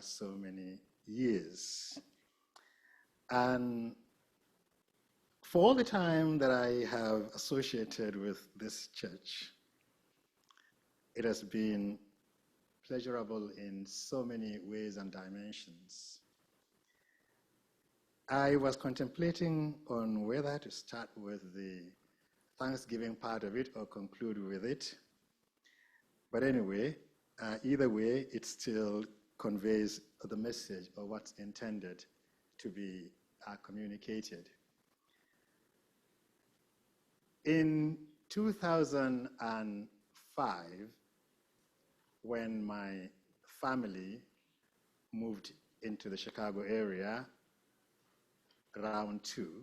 so many years. And for all the time that I have associated with this church, it has been pleasurable in so many ways and dimensions. I was contemplating on whether to start with the Thanksgiving part of it or conclude with it. But anyway, either way, it still conveys the message or what's intended to be communicated. In 2005, when my family moved into the Chicago area, round 2,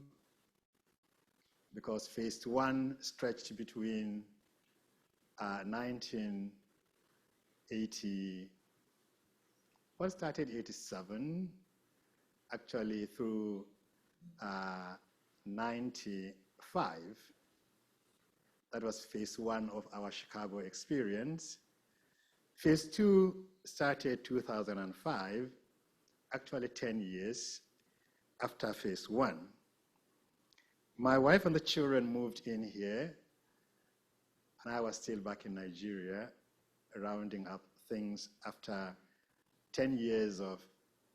because phase 1 stretched between 1980, well, started 87, actually through 95. That was phase 1 of our Chicago experience. Phase 2 started 2005, actually 10 years after phase 1. My wife and the children moved in here, and I was still back in Nigeria, rounding up things after 10 years of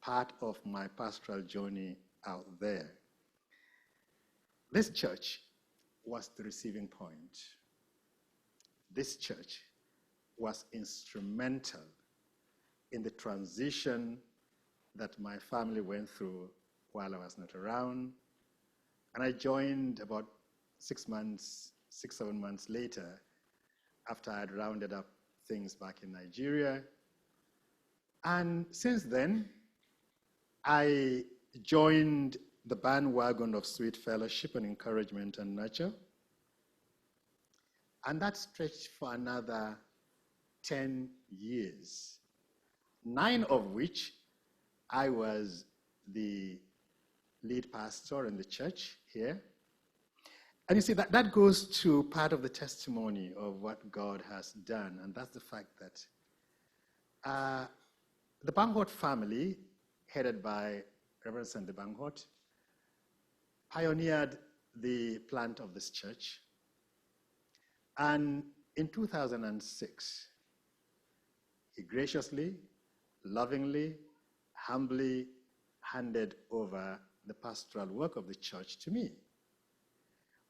part of my pastoral journey out there. This church was the receiving point. This church was instrumental in the transition that my family went through while I was not around. And I joined about 6, 7 months later, after I had rounded up things back in Nigeria. And since then, I joined the bandwagon of sweet fellowship and encouragement and nurture. And that stretched for another 10 years, 9 of which I was the lead pastor in the church here. And you see, that goes to part of the testimony of what God has done, and that's the fact that the Banghort family, headed by Reverend Sandy Banghort, pioneered the plant of this church. And in 2006, he graciously, lovingly, humbly handed over the pastoral work of the church to me.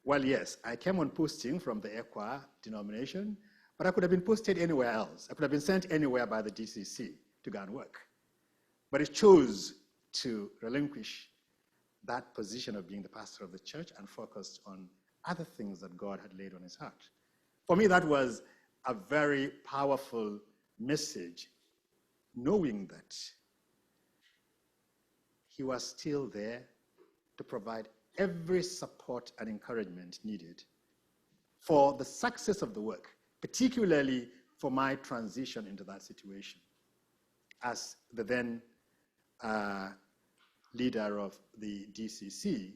Well, yes, I came on posting from the ECWA denomination, but I could have been posted anywhere else. I could have been sent anywhere by the DCC to go and work. But he chose to relinquish that position of being the pastor of the church and focused on other things that God had laid on his heart. For me, that was a very powerful message, knowing that he was still there to provide every support and encouragement needed for the success of the work, particularly for my transition into that situation as the then leader of the DCC.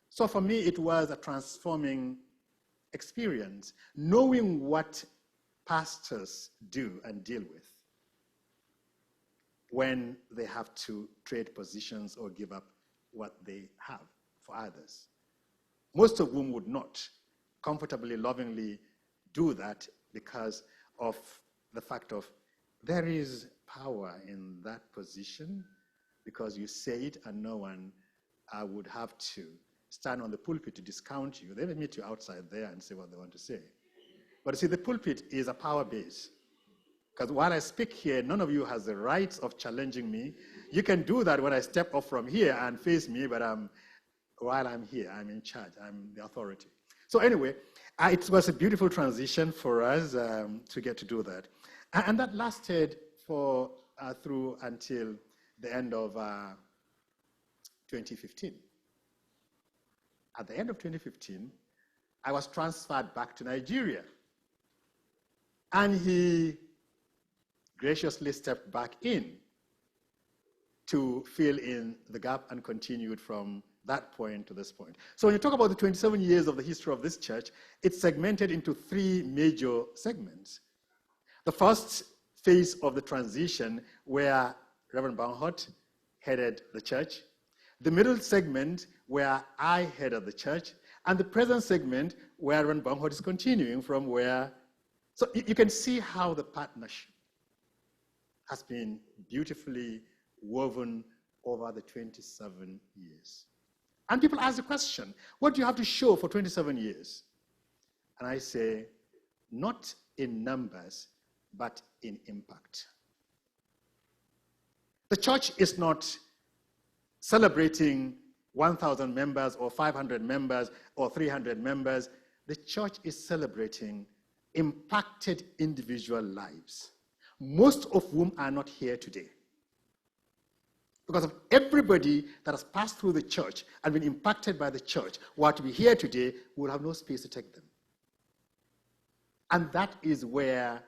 So for me, it was a transforming experience, knowing what pastors do and deal with when they have to trade positions or give up what they have for others. Most of whom would not comfortably, lovingly do that because of the fact of there is power in that position, because you say it and no one would have to stand on the pulpit to discount you. They will meet you outside there and say what they want to say. But you see, the pulpit is a power base. Because while I speak here, none of you has the right of challenging me. You can do that when I step off from here and face me, but while I'm here, I'm in charge. I'm the authority. So anyway, it was a beautiful transition for us to get to do that. And that lasted for through until the end of 2015. At the end of 2015, I was transferred back to Nigeria. And he graciously stepped back in to fill in the gap and continued from that point to this point. So when you talk about the 27 years of the history of this church, it's segmented into 3 major segments. The first phase of the transition, where Reverend Barnhart headed the church, the middle segment where I headed the church, and the present segment where Reverend Barnhart is continuing from where. So you can see how the partnership has been beautifully woven over the 27 years. And people ask the question, what do you have to show for 27 years? And I say, not in numbers, but in impact. The church is not celebrating 1,000 members or 500 members or 300 members. The church is celebrating impacted individual lives, most of whom are not here today. Because of everybody that has passed through the church and been impacted by the church, who are to be here today, we will have no space to take them. And that is where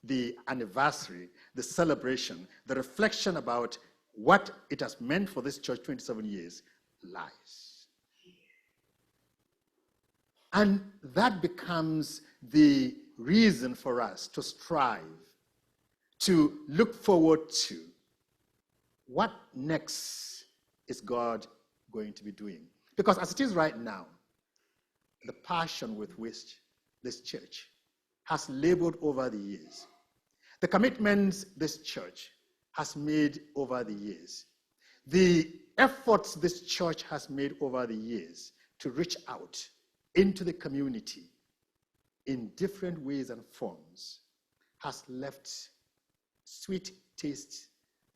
the anniversary, the celebration, the reflection about what it has meant for this church 27 years lies. And that becomes the reason for us to strive, to look forward to what next is God going to be doing. Because as it is right now, the passion with which this church has labored over the years, the commitments this church has made over the years, the efforts this church has made over the years to reach out into the community in different ways and forms has left sweet taste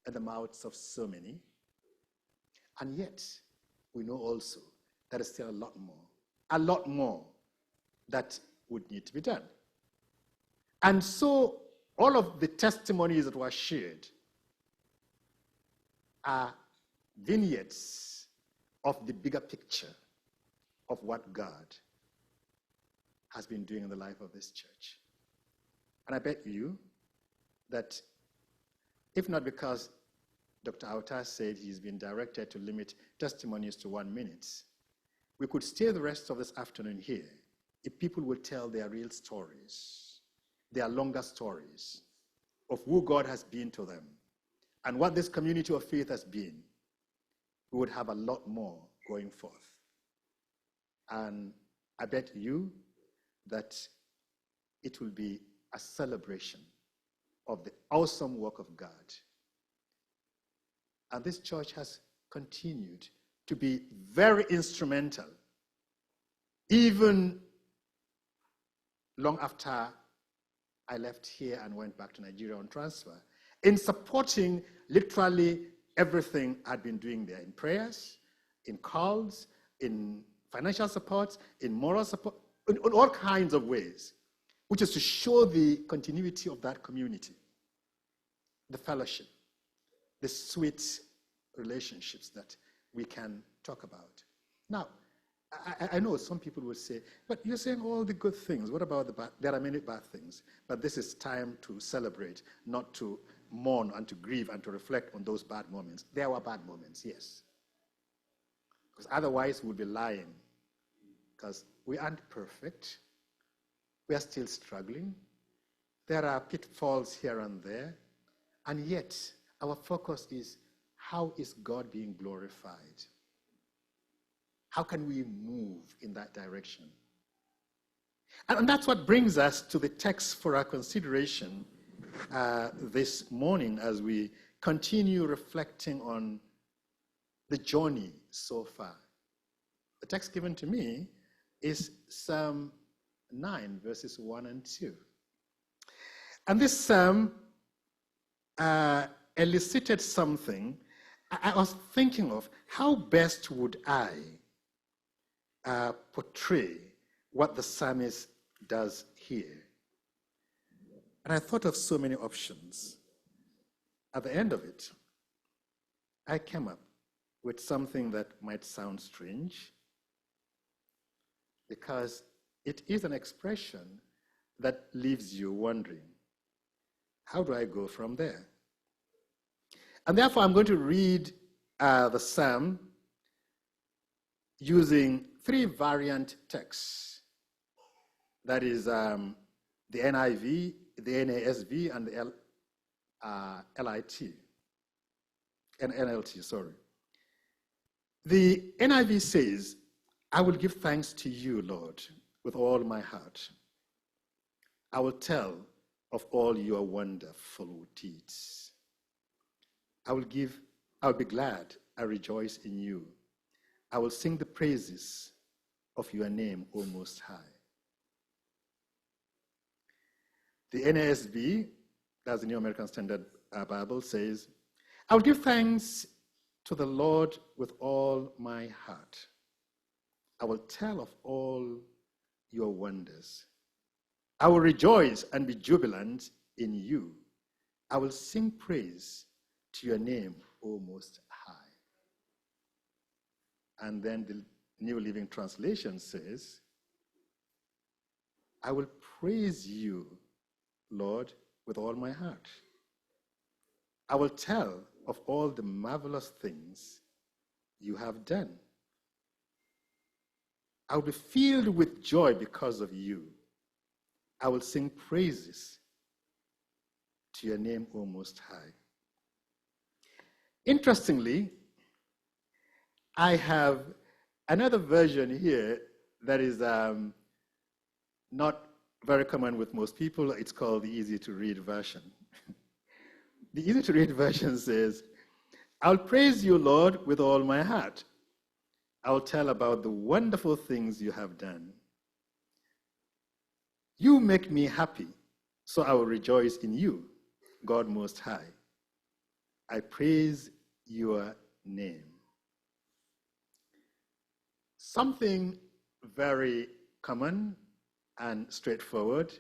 in the mouths of so many. And yet, we know also there is still a lot more that would need to be done. And so, all of the testimonies that were shared are vignettes of the bigger picture of what God has been doing in the life of this church. And I bet you that if not because Dr. Auta said he's been directed to limit testimonies to 1 minute, we could stay the rest of this afternoon here if people would tell their real stories, their longer stories of who God has been to them and what this community of faith has been. We would have a lot more going forth. And I bet you that it will be a celebration of the awesome work of God. And this church has continued to be very instrumental, even long after I left here and went back to Nigeria on transfer, in supporting literally everything I'd been doing there, in prayers, in calls, in financial support, in moral support, in all kinds of ways, which is to show the continuity of that community, the fellowship, the sweet relationships that we can talk about. Now, I know some people will say, but you're saying all the good things. What about the bad? There are many bad things. But this is time to celebrate, not to mourn and to grieve and to reflect on those bad moments. There were bad moments, yes. Because otherwise we'd be lying. Because we aren't perfect. We are still struggling. There are pitfalls here and there. And yet, our focus is, how is God being glorified? How can we move in that direction? And that's what brings us to the text for our consideration this morning as we continue reflecting on the journey so far. The text given to me is Psalm 9, verses 1 and 2. And this psalm elicited something. I was thinking of how best would I portray what the psalmist does here. And I thought of so many options. At the end of it, I came up with something that might sound strange, because it is an expression that leaves you wondering, how do I go from there? And therefore, I'm going to read the psalm using 3 variant texts. That is the NIV, the NASV, and the LIT. NLT, sorry. The NIV says, I will give thanks to you, Lord, with all my heart. I will tell of all your wonderful deeds. I will be glad, I rejoice in you. I will sing the praises of your name, O Most High. The NASB, that's the New American Standard Bible, says, I will give thanks to the Lord with all my heart. I will tell of all your wonders. I will rejoice and be jubilant in you. I will sing praise to your name, O Most High. And then the New Living Translation says, I will praise you, Lord, with all my heart. I will tell of all the marvelous things you have done. I will be filled with joy because of you. I will sing praises to your name, O Most High. Interestingly, I have another version here that is not very common with most people. It's called the Easy to Read version. The Easy to Read version says, I'll praise you, Lord, with all my heart. I'll tell about the wonderful things you have done. You make me happy, so I will rejoice in you, God Most High. I praise your name. Something very common and straightforward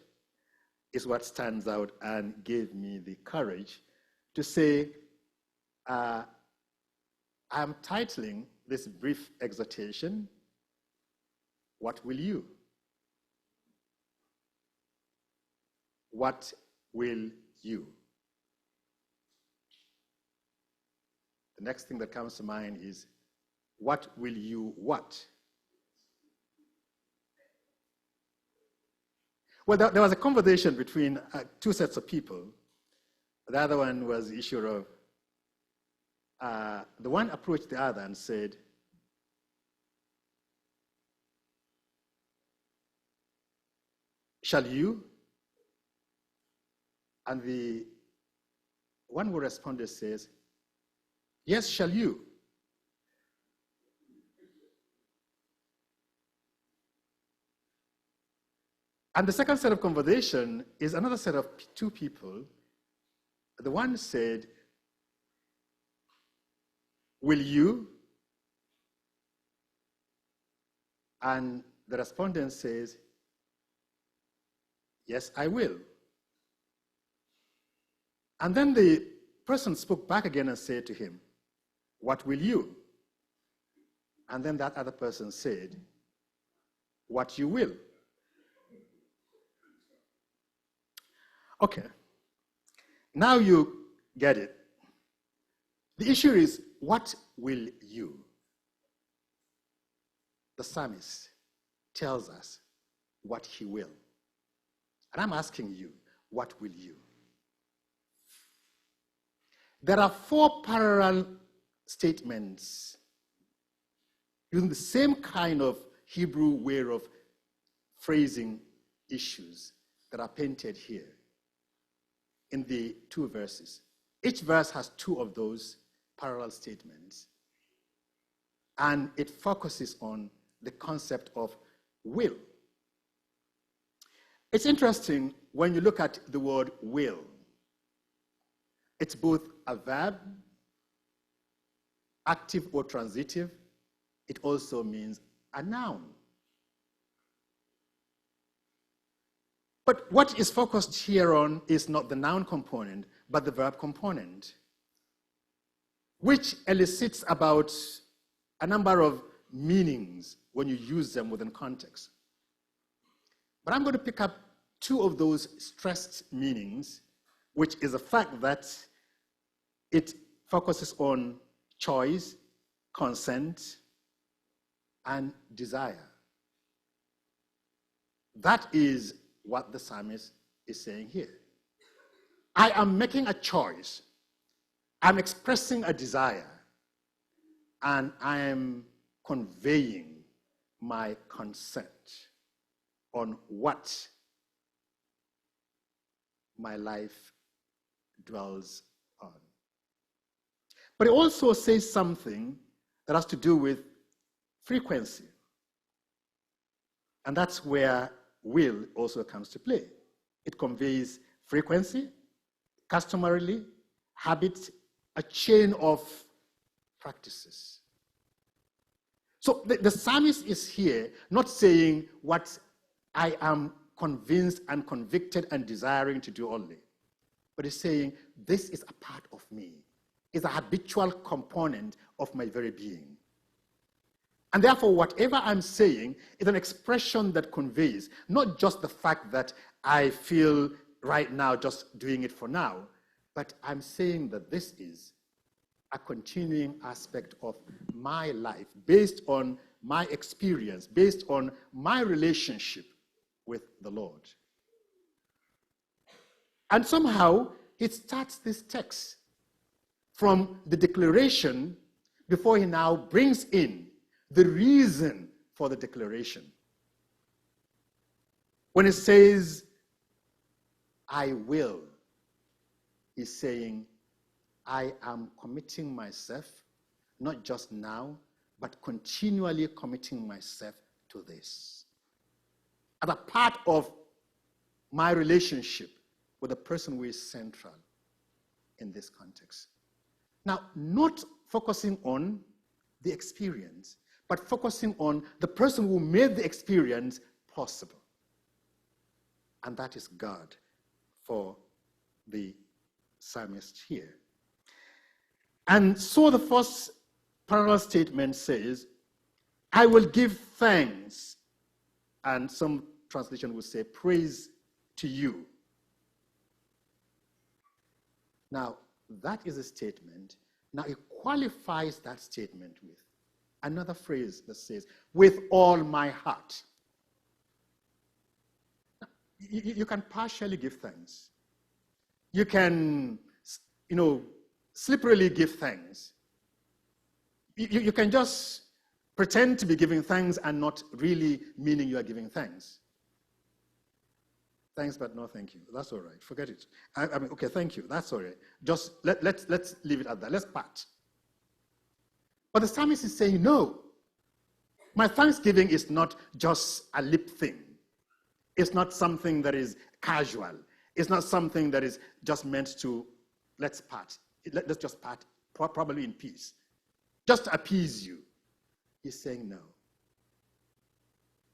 is what stands out and gave me the courage to say, I'm titling this brief exhortation, What Will You? What will you? The next thing that comes to mind is, what will you what? Well, there was a conversation between two sets of people. The other one was the issue of, the one approached the other and said, shall you? And the one who responded says, yes, shall you? And the second set of conversation is another set of two people. The one said, will you? And the respondent says, yes, I will. And then the person spoke back again and said to him, what will you? And then that other person said, what you will. Okay, now you get it. The issue is, what will you? The psalmist tells us what he will. And I'm asking you, what will you? There are 4 parallel statements using the same kind of Hebrew way of phrasing issues that are painted here in the 2 verses. Each verse has 2 of those parallel statements, and it focuses on the concept of will. It's interesting when you look at the word will. It's both a verb, active or transitive. It also means a noun. But what is focused here on is not the noun component, but the verb component, which elicits about a number of meanings when you use them within context. But I'm going to pick up 2 of those stressed meanings, which is the fact that it focuses on choice, consent, and desire. That is what the psalmist is saying here. I am making a choice I'm expressing a desire, and I am conveying my consent on what my life dwells on. But it also says something that has to do with frequency. And that's where will also comes to play. It conveys frequency, customarily, habit, a chain of practices. So the psalmist is here not saying what I am convinced and convicted and desiring to do only, but he's saying this is a part of me. It's a habitual component of my very being. And therefore, whatever I'm saying is an expression that conveys not just the fact that I feel right now just doing it for now, but I'm saying that this is a continuing aspect of my life based on my experience, based on my relationship with the Lord. And somehow, it starts this text from the declaration before he now brings in the reason for the declaration. When it says, I will, he's saying, I am committing myself, not just now, but continually committing myself to this. As a part of my relationship with the person who is central in this context. Now, not focusing on the experience, but focusing on the person who made the experience possible. And that is God for the psalmist here. And so the first parallel statement says, I will give thanks, and some translation will say, praise to you. Now, that is a statement. Now, it qualifies that statement with another phrase that says, with all my heart. Now, you can partially give thanks. You can, slipperily give thanks. You can just pretend to be giving thanks and not really meaning you are giving thanks. Thanks, but no thank you. That's all right. Forget it. I mean, okay, thank you. That's all right. Just let's leave it at that. Let's part. But the psalmist is saying, no. My thanksgiving is not just a lip thing. It's not something that is casual. It's not something that is just meant to, let's part. Let's just part, probably in peace. Just to appease you. He's saying, no.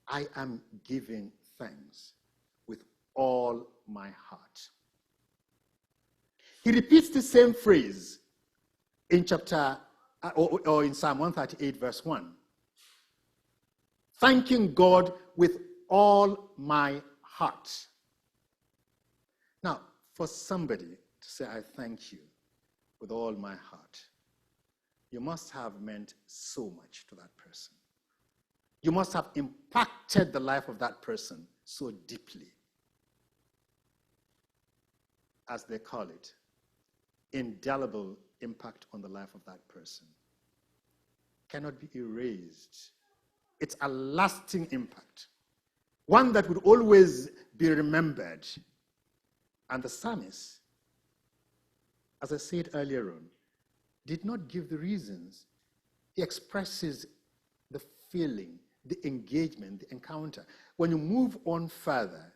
I am giving thanks with all my heart. He repeats the same phrase in chapter, or in Psalm 138, verse 1. Thanking God with all my heart. Now, for somebody to say, I thank you with all my heart, you must have meant so much to that person. You must have impacted the life of that person so deeply. As they call it, indelible impact on the life of that person. Cannot be erased. It's a lasting impact. One that would always be remembered. And the psalmist, as I said earlier on, did not give the reasons. He expresses the feeling, the engagement, the encounter. When you move on further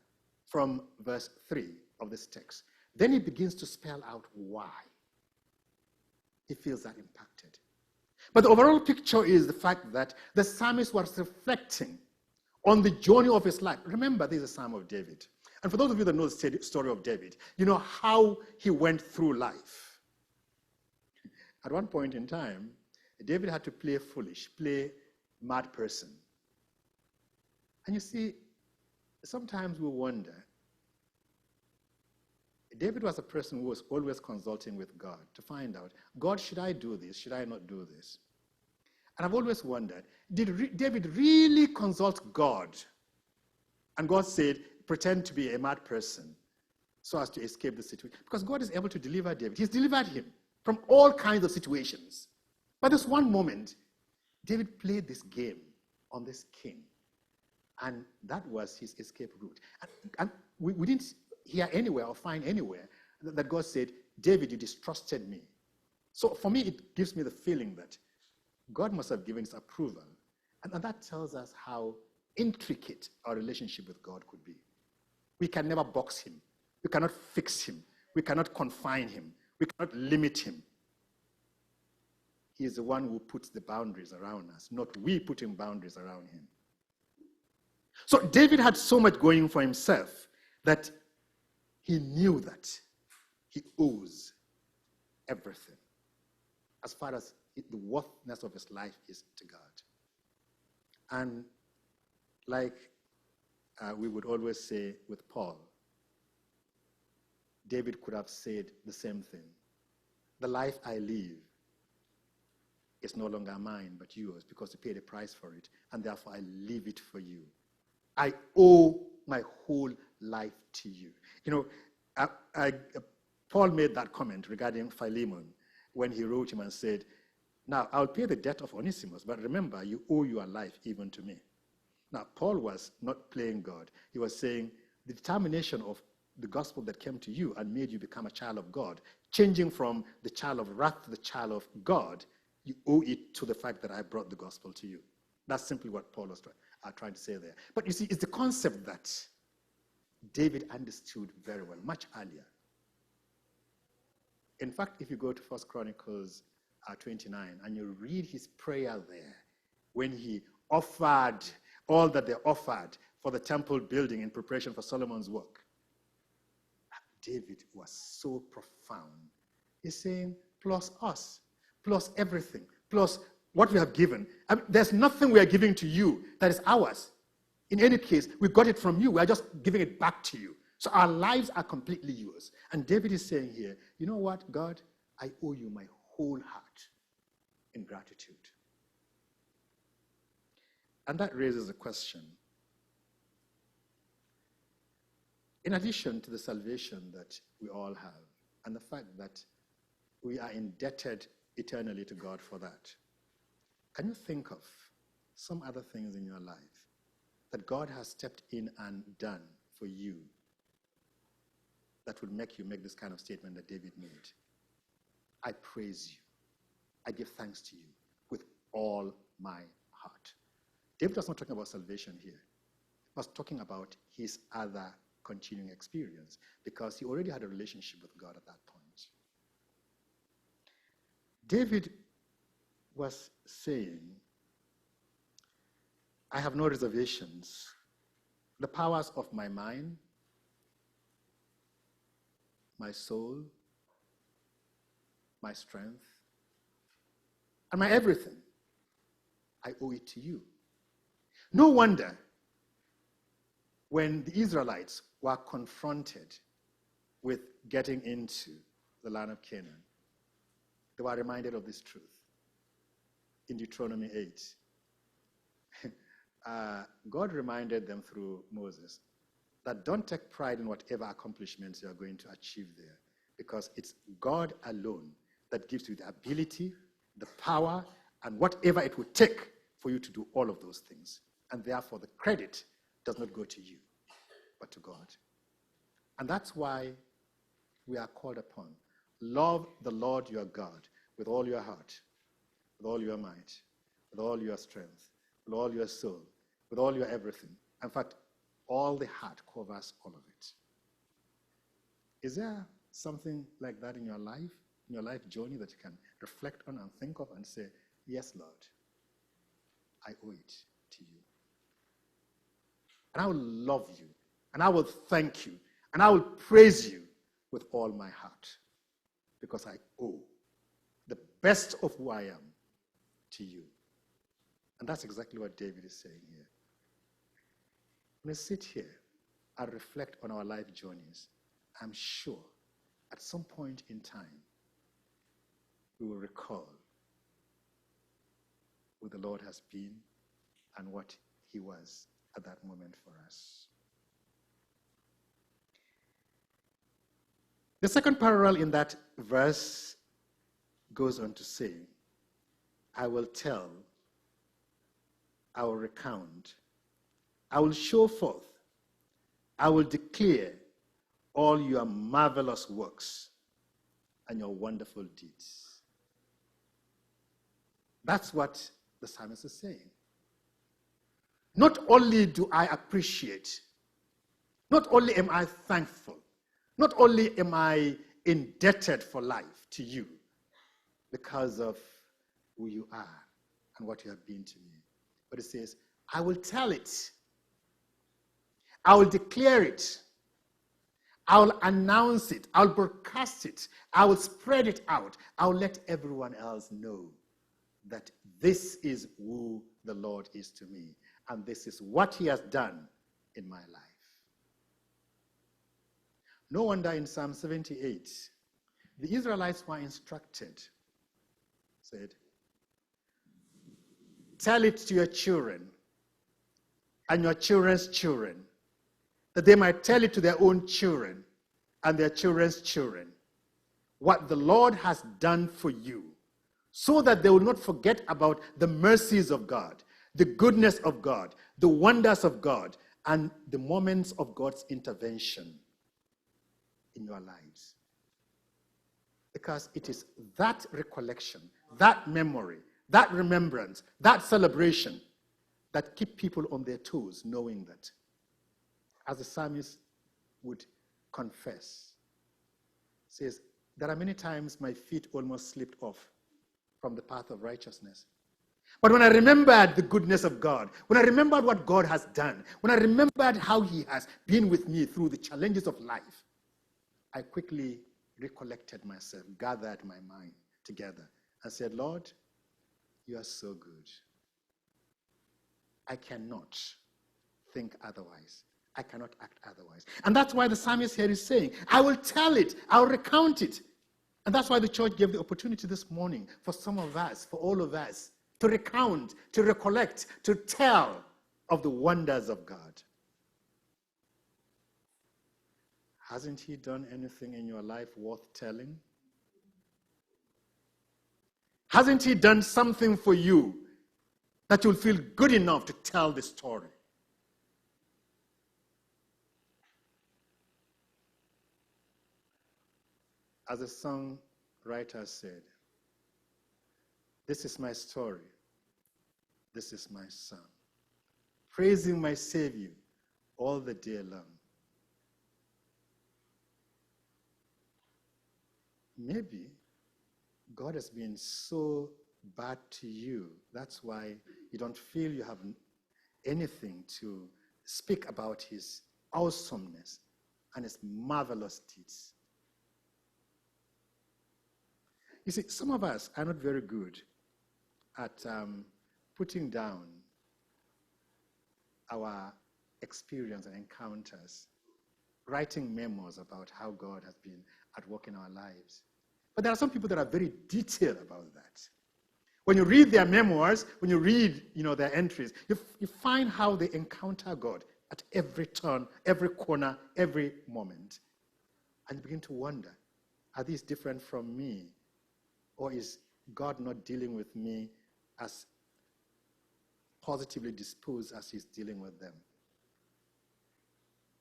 from verse 3 of this text, then he begins to spell out why he feels that impacted. But the overall picture is the fact that the psalmist was reflecting on the journey of his life. Remember, this is a Psalm of David. And for those of you that know the story of David, you know how he went through life. At one point in time, David had to play foolish, play mad person. And you see, sometimes we wonder, David was a person who was always consulting with God to find out, God, should I do this? Should I not do this? And I've always wondered, did David really consult God? And God said, pretend to be a mad person so as to escape the situation. Because God is able to deliver David. He's delivered him. from all kinds of situations. But this one moment, David played this game on this king, and that was his escape route. And we didn't hear anywhere or find anywhere that God said, David, you distrusted me. So for me, it gives me the feeling that God must have given his approval. And that tells us how intricate our relationship with God could be. We can never box him. We cannot fix him. We cannot confine him. We cannot limit him. He is the one who puts the boundaries around us, not we putting boundaries around him. So David had so much going for himself that he knew that he owes everything as far as the worthiness of his life is to God. And like we would always say with Paul, David could have said the same thing. The life I live is no longer mine but yours, because you paid a price for it, and therefore I leave it for you. I owe my whole life to you. You know, Paul made that comment regarding Philemon when he wrote him and said, now I'll pay the debt of Onesimus, but remember, you owe your life even to me. Now, Paul was not playing God. He was saying the determination of the gospel that came to you and made you become a child of God, changing from the child of wrath to the child of God, you owe it to the fact that I brought the gospel to you. That's simply what Paul was trying to say there. But you see, it's the concept that David understood very well, much earlier. In fact, if you go to 1 Chronicles 29 and you read his prayer there, when he offered all that they offered for the temple building in preparation for Solomon's work, David was so profound. He's saying, plus us, plus everything, plus what we have given. I mean, there's nothing we are giving to you that is ours. In any case, we got it from you. We are just giving it back to you. So our lives are completely yours. And David is saying here, you know what, God? I owe you my whole heart in gratitude. And that raises a question. In addition to the salvation that we all have, and the fact that we are indebted eternally to God for that, can you think of some other things in your life that God has stepped in and done for you that would make you make this kind of statement that David made? I praise you. I give thanks to you with all my heart. David was not talking about salvation here. He was talking about his other continuing experience, because he already had a relationship with God at that point. David was saying, I have no reservations. The powers of my mind, my soul, my strength, and my everything, I owe it to you. No wonder when the Israelites were confronted with getting into the land of Canaan, they were reminded of this truth. In Deuteronomy 8, God reminded them through Moses that don't take pride in whatever accomplishments you are going to achieve there, because it's God alone that gives you the ability, the power, and whatever it would take for you to do all of those things. And therefore, the credit does not go to you, but to God. And that's why we are called upon. Love the Lord your God with all your heart, with all your might, with all your strength, with all your soul, with all your everything. In fact, all the heart covers all of it. Is there something like that in your life journey that you can reflect on and think of and say, yes, Lord, I owe it to you. And I will love you, and I will thank you, and I will praise you with all my heart, because I owe the best of who I am to you. And that's exactly what David is saying here. When we sit here and reflect on our life journeys, I'm sure at some point in time we will recall who the Lord has been and what he was at that moment for us. The second parallel in that verse goes on to say, I will tell, I will recount, I will show forth, I will declare all your marvelous works and your wonderful deeds. That's what the psalmist is saying. Not only do I appreciate, not only am I thankful, not only am I indebted for life to you because of who you are and what you have been to me, but it says, I will tell it. I will declare it. I will announce it. I will broadcast it. I will spread it out. I will let everyone else know that this is who the Lord is to me, and this is what he has done in my life. No wonder in Psalm 78, the Israelites were instructed, said, tell it to your children and your children's children, that they might tell it to their own children and their children's children, what the Lord has done for you, so that they will not forget about the mercies of God, the goodness of God, the wonders of God, and the moments of God's intervention in your lives. Because it is that recollection, that memory, that remembrance, that celebration that keep people on their toes, knowing that, as the psalmist would confess, says, there are many times my feet almost slipped off from the path of righteousness. But when I remembered the goodness of God, when I remembered what God has done, when I remembered how he has been with me through the challenges of life, I quickly recollected myself, gathered my mind together, and said, Lord, you are so good. I cannot think otherwise. I cannot act otherwise. And that's why the psalmist here is saying, I will tell it, I will recount it. And that's why the church gave the opportunity this morning for some of us, for all of us, to recount, to recollect, to tell of the wonders of God. Hasn't he done anything in your life worth telling? Hasn't he done something for you that you'll feel good enough to tell the story? As the songwriter said, this is my story, this is my song, praising my Savior all the day long. Maybe God has been so bad to you, that's why you don't feel you have anything to speak about his awesomeness and his marvelous deeds. You see, some of us are not very good at putting down our experience and encounters, writing memos about how God has been at work in our lives. But there are some people that are very detailed about that. When you read their memoirs, when you read their entries, you find how they encounter God at every turn, every corner, every moment. And you begin to wonder, are these different from me? Or is God not dealing with me as positively disposed as he's dealing with them?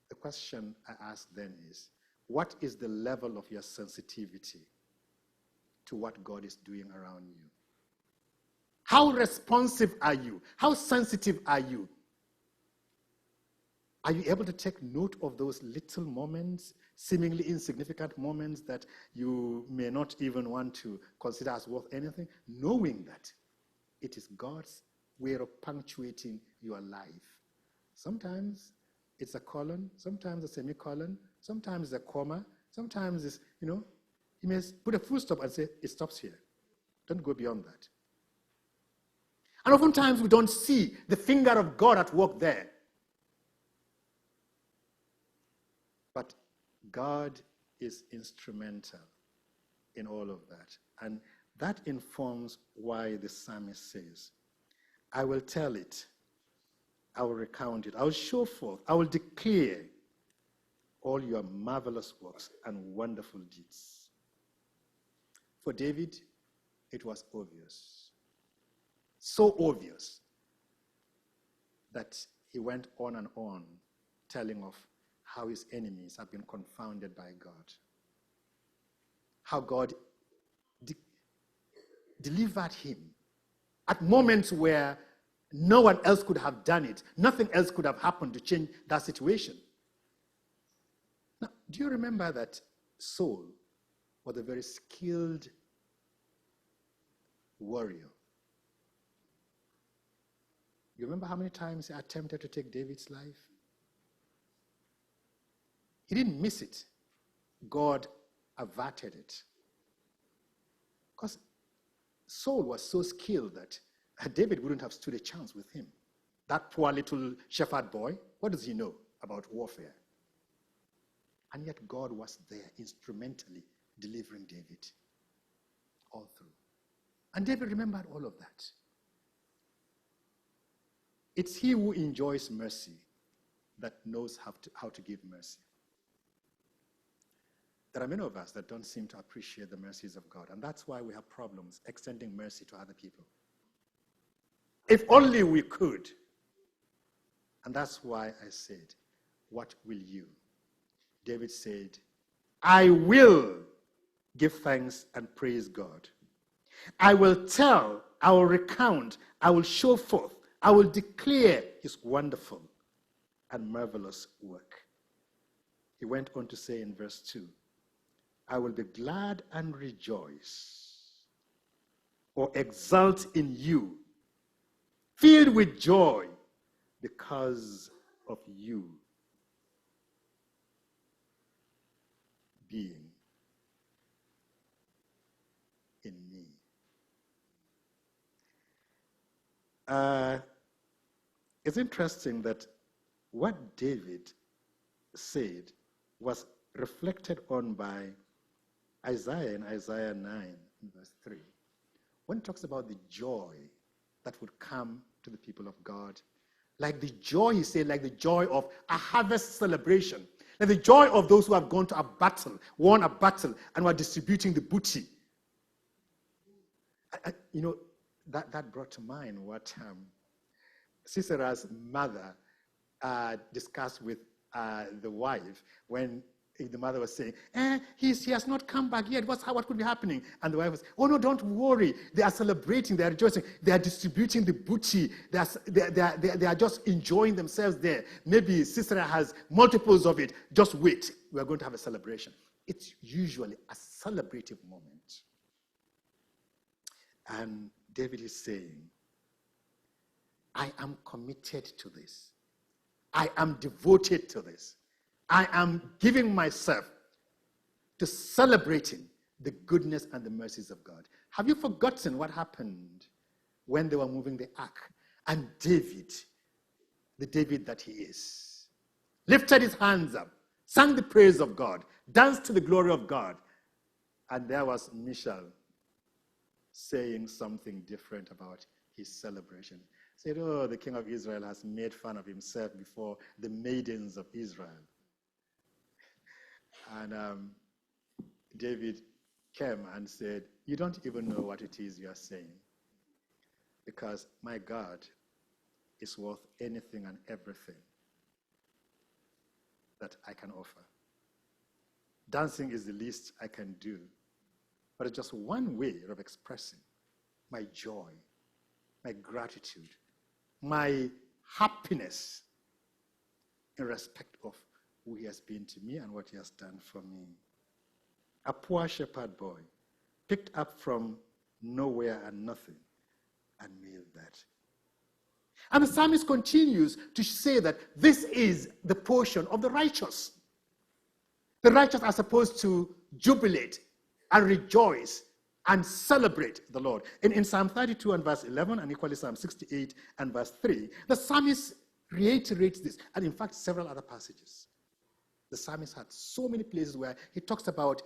The question I ask then is, what is the level of your sensitivity to what God is doing around you? How responsive are you? How sensitive are you? Are you able to take note of those little moments, seemingly insignificant moments that you may not even want to consider as worth anything, knowing that it is God's way of punctuating your life? Sometimes it's a colon, sometimes a semicolon, sometimes a comma, sometimes it's, you may put a full stop and say, it stops here. Don't go beyond that. And oftentimes we don't see the finger of God at work there. But God is instrumental in all of that. And that informs why the psalmist says, I will tell it, I will recount it, I will show forth, I will declare all your marvelous works and wonderful deeds. For David, it was obvious. So obvious that he went on and on telling of how his enemies have been confounded by God. How God delivered him at moments where no one else could have done it. Nothing else could have happened to change that situation. Now, do you remember that Saul was a very skilled warrior? You remember how many times he attempted to take David's life? He didn't miss it. God averted it. Because Saul was so skilled that David wouldn't have stood a chance with him. That poor little shepherd boy, what does he know about warfare? And yet God was there instrumentally delivering David all through. And David remembered all of that. It's he who enjoys mercy that knows how to give mercy. There are many of us that don't seem to appreciate the mercies of God, and that's why we have problems extending mercy to other people. If only we could. And that's why I said, what will you? David said, I will give thanks and praise God. I will tell, I will recount, I will show forth, I will declare his wonderful and marvelous work. He went on to say in verse 2, I will be glad and rejoice, or exult in you, filled with joy because of you being in me. It's interesting that what David said was reflected on by Isaiah in Isaiah 9, verse 3. When it talks about the joy that would come to the people of God, like the joy, he said, like the joy of a harvest celebration, like the joy of those who have gone to a battle, won a battle, and were distributing the booty. That brought to mind what Sisera's mother discussed with the wife when the mother was saying, he has not come back yet. What could be happening? And the wife was, oh no, don't worry. They are celebrating. They are rejoicing. They are distributing the booty. They are just enjoying themselves there. Maybe Sisera has multiples of it. Just wait. We are going to have a celebration. It's usually a celebrative moment. And David is saying, I am committed to this. I am devoted to this. I am giving myself to celebrating the goodness and the mercies of God. Have you forgotten what happened when they were moving the ark? And David, the David that he is, lifted his hands up, sang the praise of God, danced to the glory of God. And there was Michal saying something different about his celebration. Said, oh, the king of Israel has made fun of himself before the maidens of Israel. And David came and said, you don't even know what it is you are saying, because my God is worth anything and everything that I can offer. Dancing is the least I can do, but it's just one way of expressing my joy, my gratitude, my happiness in respect of who he has been to me and what he has done for me. A poor shepherd boy, picked up from nowhere and nothing, and made that. And the psalmist continues to say that this is the portion of the righteous. The righteous are supposed to jubilate and rejoice and celebrate the Lord. In Psalm 32 and verse 11, and equally Psalm 68 and verse 3, the psalmist reiterates this, and in fact several other passages. The psalmist had so many places where he talks about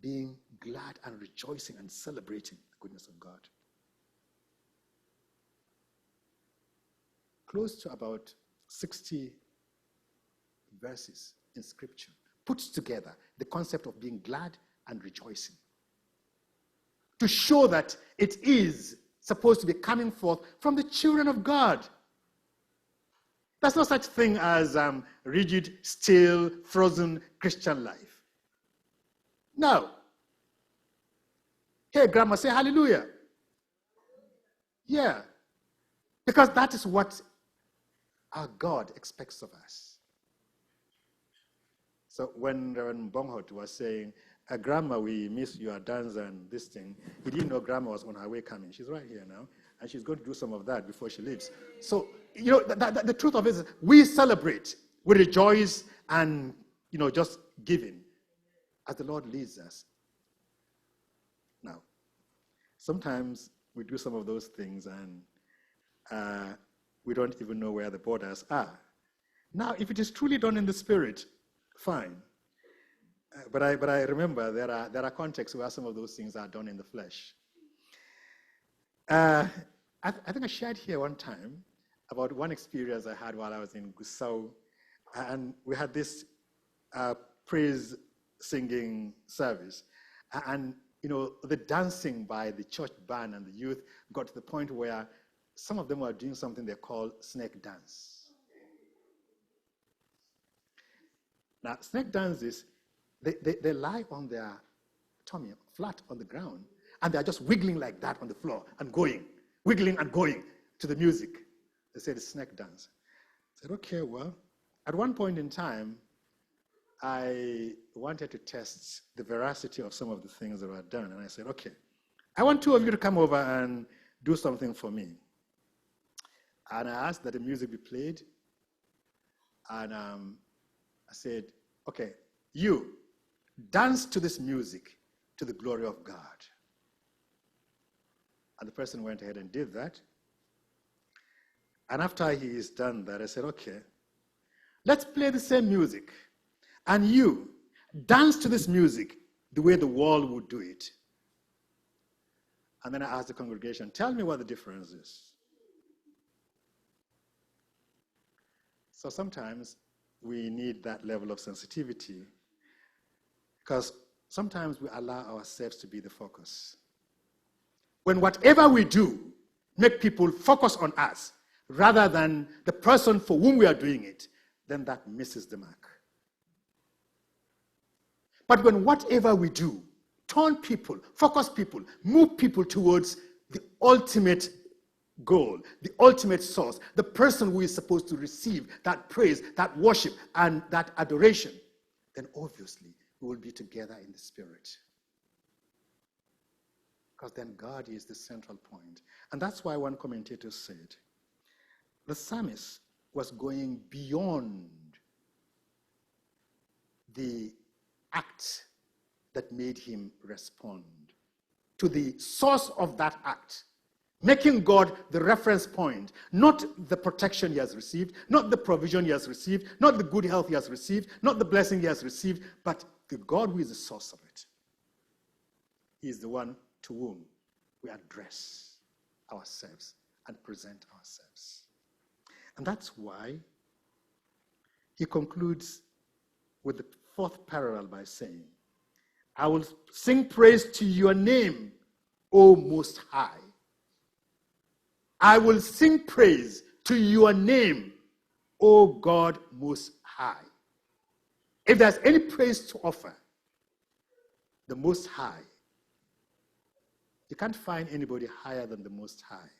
being glad and rejoicing and celebrating the goodness of God. Close to about 60 verses in Scripture puts together the concept of being glad and rejoicing. to show that it is supposed to be coming forth from the children of God. There's no such thing as rigid, still, frozen Christian life. No. Hey, Grandma, say hallelujah. Yeah. Because that is what our God expects of us. So when Reverend Bonghot was saying, Grandma, we miss your dance and this thing, he didn't know Grandma was on her way coming. She's right here now, and she's going to do some of that before she leaves. So, the truth of it is, we celebrate, we rejoice, and, just giving as the Lord leads us. Now, sometimes we do some of those things, and we don't even know where the borders are. Now, if it is truly done in the Spirit, fine. But I remember there are contexts where some of those things are done in the flesh. I think I shared here one time about one experience I had while I was in Gusau, and we had this praise singing service, and the dancing by the church band and the youth got to the point where some of them were doing something they call snake dance. Now, snake dances, they lie on their tummy, flat on the ground, and they're just wiggling like that on the floor and going, wiggling and going to the music. They said it's snake dance. I said, okay, well, at one point in time, I wanted to test the veracity of some of the things that were done, and I said, okay, I want two of you to come over and do something for me. And I asked that the music be played, and I said, okay, you dance to this music to the glory of God. And the person went ahead and did that. And after he's done that, I said, okay, let's play the same music. And you dance to this music the way the world would do it. And then I asked the congregation, tell me what the difference is. So sometimes we need that level of sensitivity, because sometimes we allow ourselves to be the focus. When whatever we do make people focus on us rather than the person for whom we are doing it, then that misses the mark. But when whatever we do turn people, focus people, move people towards the ultimate goal, the ultimate source, the person who is supposed to receive that praise, that worship, and that adoration, then obviously we will be together in the Spirit. Because then God is the central point. And that's why one commentator said, the psalmist was going beyond the act that made him respond to the source of that act, making God the reference point, not the protection he has received, not the provision he has received, not the good health he has received, not the blessing he has received, but the God who is the source of it. He is the one to whom we address ourselves and present ourselves. And that's why he concludes with the fourth parallel by saying, I will sing praise to your name, O Most High. I will sing praise to your name, O God Most High. If there's any praise to offer, the Most High, you can't find anybody higher than the Most High.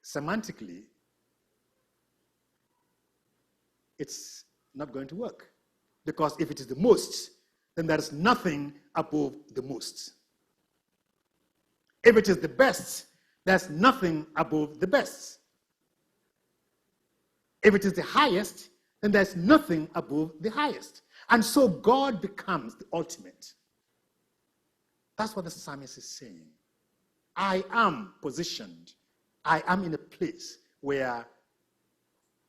Semantically, it's not going to work. Because if it is the most, then there is nothing above the most. If it is the best, there's nothing above the best. If it is the highest, then there's nothing above the highest. And so God becomes the ultimate. That's what the psalmist is saying. I am positioned. I am in a place where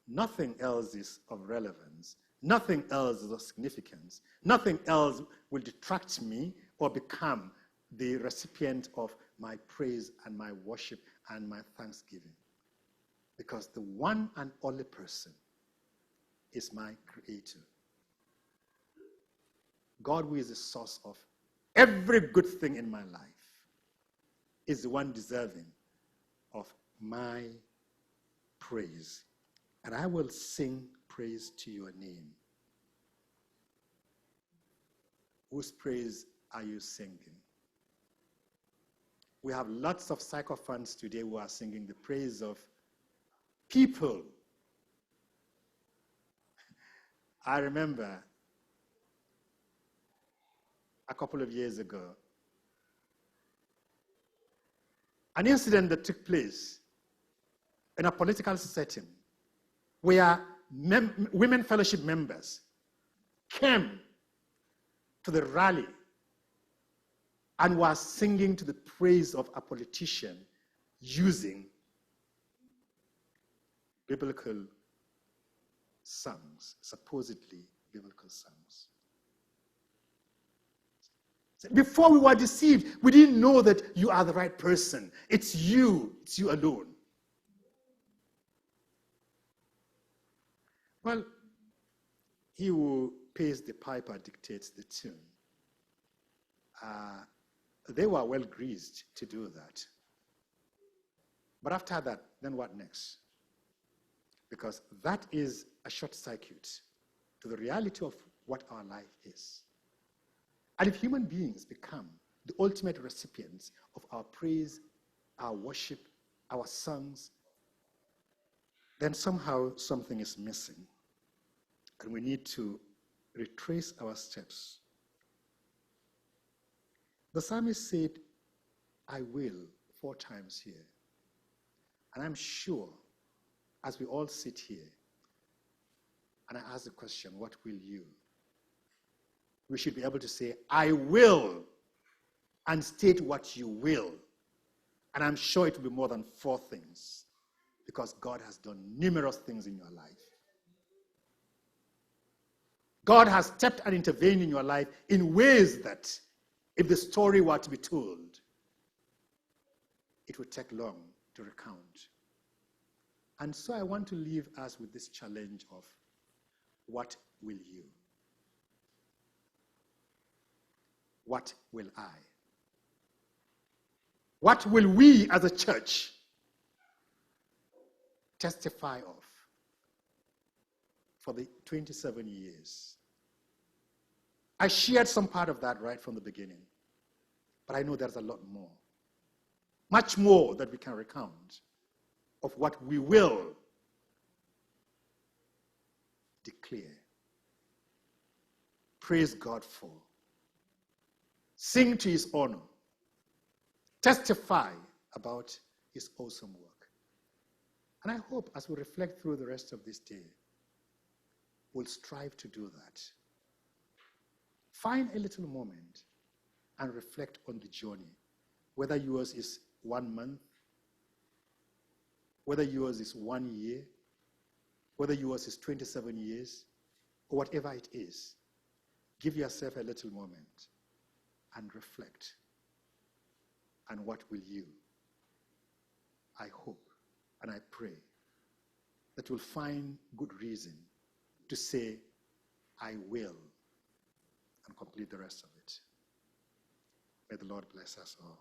nothing else is of relevance. Nothing else is of significance. Nothing else will detract me or become the recipient of my praise and my worship and my thanksgiving. Because the one and only person is my creator. God, who is the source of Every good thing in my life is the one deserving of my praise. And I will sing praise to your name. Whose praise are you singing? We have lots of sycophants today who are singing the praise of people. I remember a couple of years ago, an incident that took place in a political setting where women fellowship members came to the rally and were singing to the praise of a politician using biblical songs, supposedly biblical songs. Before we were deceived, we didn't know that you are the right person. It's you alone. Well, he who pays the piper dictates the tune. They were well greased to do that. But after that, then what next? Because that is a short circuit to the reality of what our life is. And if human beings become the ultimate recipients of our praise, our worship, our songs, then somehow something is missing. And we need to retrace our steps. The psalmist said, I will, 4 times here. And I'm sure, as we all sit here, and I ask the question, what will you? We should be able to say, I will, and state what you will. And I'm sure it will be more than 4 things, because God has done numerous things in your life. God has stepped and intervened in your life in ways that, if the story were to be told, it would take long to recount. And so I want to leave us with this challenge of, what will you? What will I? What will we as a church testify of for the 27 years? I shared some part of that right from the beginning, but I know there's a lot more, much more that we can recount of what we will declare, praise God for, sing to his honor, testify about his awesome work. And I hope as we reflect through the rest of this day, we'll strive to do that. Find a little moment and reflect on the journey, whether yours is 1 month, whether yours is 1 year, whether yours is 27 years, or whatever it is. Give yourself a little moment and reflect. And what will you? I hope and I pray that you'll find good reason to say, I will, and complete the rest of it. May the Lord bless us all.